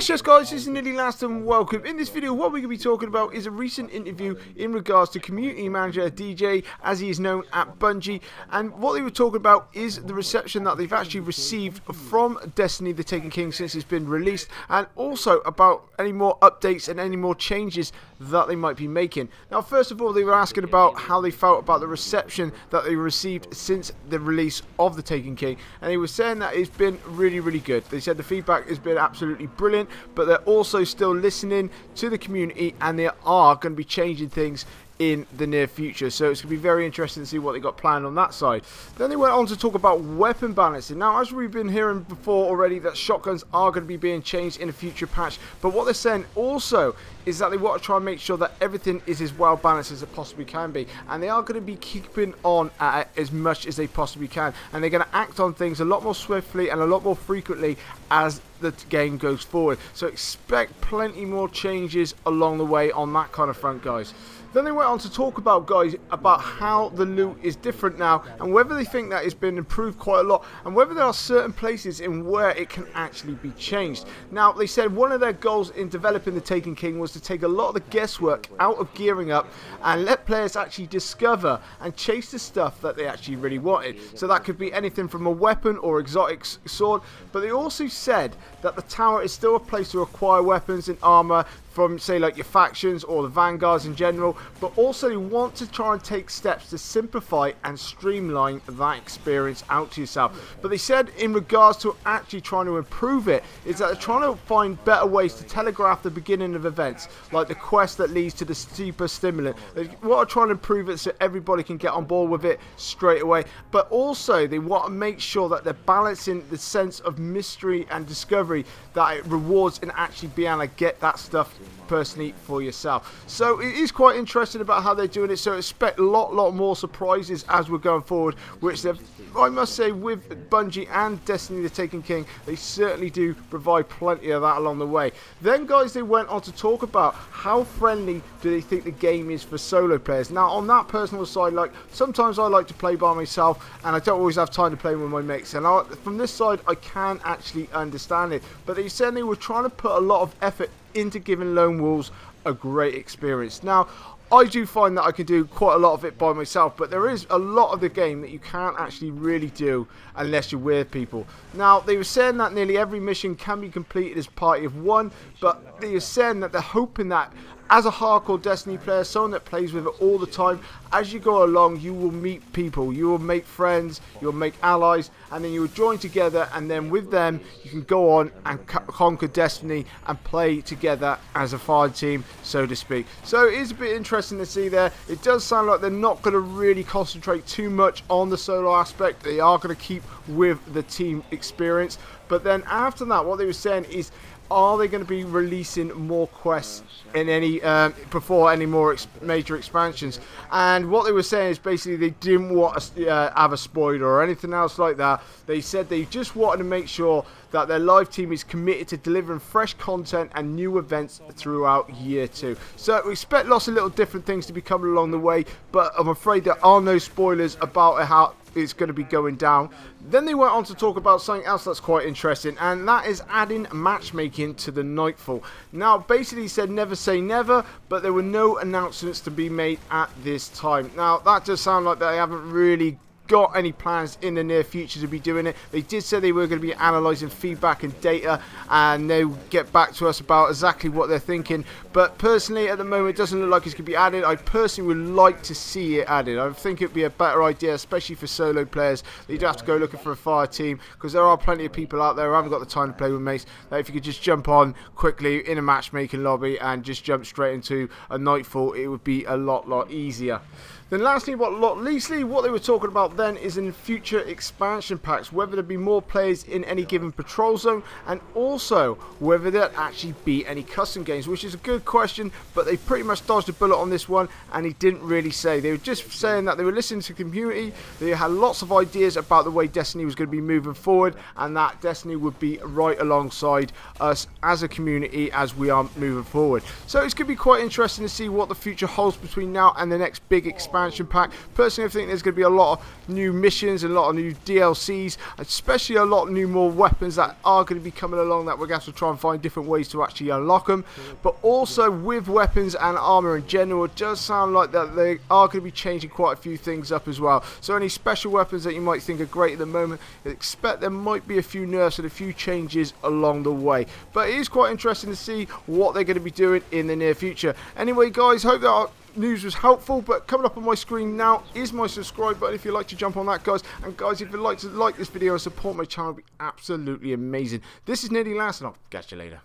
Yes, guys, this is Nearly Last and welcome. In this video, what we're going to be talking about is a recent interview in regards to community manager Deej, as he is known at Bungie. And what they were talking about is the reception that they've actually received from Destiny the Taken King since it's been released, and also about any more updates and any more changes that they might be making. Now, first of all, they were asking about how they felt about the reception that they received since the release of the Taken King, and they were saying that it's been really good. They said the feedback has been absolutely brilliant, but they're also still listening to the community, and they are going to be changing things in the near future, so it's going to be very interesting to see what they got planned on that side. Then they went on to talk about weapon balancing. Now, as we've been hearing before already, that shotguns are going to be being changed in a future patch, but what they're saying also is that they want to try and make sure that everything is as well balanced as it possibly can be, and they are going to be keeping on at it as much as they possibly can, and they're going to act on things a lot more swiftly and a lot more frequently as the game goes forward. So expect plenty more changes along the way on that kind of front, guys. Then they went on to talk about, guys, about how the loot is different now, and whether they think that it's been improved quite a lot, and whether there are certain places in where it can actually be changed. Now, they said one of their goals in developing the Taken King was to take a lot of the guesswork out of gearing up and let players actually discover and chase the stuff that they actually really wanted. So that could be anything from a weapon or exotic sword, but they also said that the tower is still a place to acquire weapons and armor from, say, like your factions or the vanguards in general, but also they want to try and take steps to simplify and streamline that experience out to yourself. But they said in regards to actually trying to improve it, is that they're trying to find better ways to telegraph the beginning of events, like the quest that leads to the steeper stimulant. They want to try and improve it so everybody can get on board with it straight away, but also they want to make sure that they're balancing the sense of mystery and discovery that it rewards and actually being able to get that stuff personally for yourself. So it is quite interesting about how they're doing it, so expect a lot more surprises as we're going forward, which they've, I must say, with Bungie and Destiny the Taken King, they certainly do provide plenty of that along the way. Then, guys, they went on to talk about how friendly do they think the game is for solo players. Now, on that personal side, like, sometimes I like to play by myself and I don't always have time to play with my mates, and from this side I can actually understand it, but they said they were trying to put a lot of effort into giving lone wolves a great experience. Now, I do find that I can do quite a lot of it by myself, but there is a lot of the game that you can't actually really do unless you're with people. Now, they were saying that nearly every mission can be completed as party of one, but they were saying that they're hoping that as a hardcore Destiny player, someone that plays with it all the time, as you go along, you will meet people, you will make friends, you'll make allies, and then you will join together, and then with them, you can go on and conquer Destiny and play together as a fire team, so to speak. So it is a bit interesting to see there. It does sound like they're not going to really concentrate too much on the solo aspect. They are going to keep with the team experience. But then after that, what they were saying is, are they going to be releasing more quests in any before any more major expansions? And what they were saying is basically they didn't want to have a spoiler or anything else like that. They said they just wanted to make sure that their live team is committed to delivering fresh content and new events throughout year 2. So we expect lots of little different things to be coming along the way, but I'm afraid there are no spoilers about how it's going to be going down. Then they went on to talk about something else that's quite interesting, and that is adding matchmaking to the Nightfall. Now, basically he said never say never, but there were no announcements to be made at this time. Now, that does sound like they haven't really got any plans in the near future to be doing it. They did say they were going to be analysing feedback and data, and they'll get back to us about exactly what they're thinking. But personally, at the moment, it doesn't look like it's going to be added. I personally would like to see it added. I think it would be a better idea, especially for solo players. You don't have to go looking for a fire team, because there are plenty of people out there who haven't got the time to play with mates, that if you could just jump on quickly in a matchmaking lobby and just jump straight into a Nightfall, it would be a lot easier. Then lastly, but not leastly, what they were talking about then is in future expansion packs, whether there be more players in any given patrol zone, and also whether there actually be any custom games, which is a good question, but they pretty much dodged a bullet on this one, and he didn't really say. They were just saying that they were listening to the community, they had lots of ideas about the way Destiny was going to be moving forward, and that Destiny would be right alongside us as a community as we are moving forward. So it's going to be quite interesting to see what the future holds between now and the next big expansion pack. Personally, I think there's going to be a lot of new missions, a lot of new DLCs, especially a lot of new more weapons that are going to be coming along that we're going to have to try and find different ways to actually unlock them. But also with weapons and armor in general, it does sound like that they are going to be changing quite a few things up as well. So any special weapons that you might think are great at the moment, expect there might be a few nerfs and a few changes along the way. But it is quite interesting to see what they're going to be doing in the near future. Anyway guys, hope that news was helpful, but coming up on my screen now is my subscribe button if you'd like to jump on that, guys. And guys, if you'd like to like this video and support my channel, it'd be absolutely amazing. This is Nearly Last, and I'll catch you later.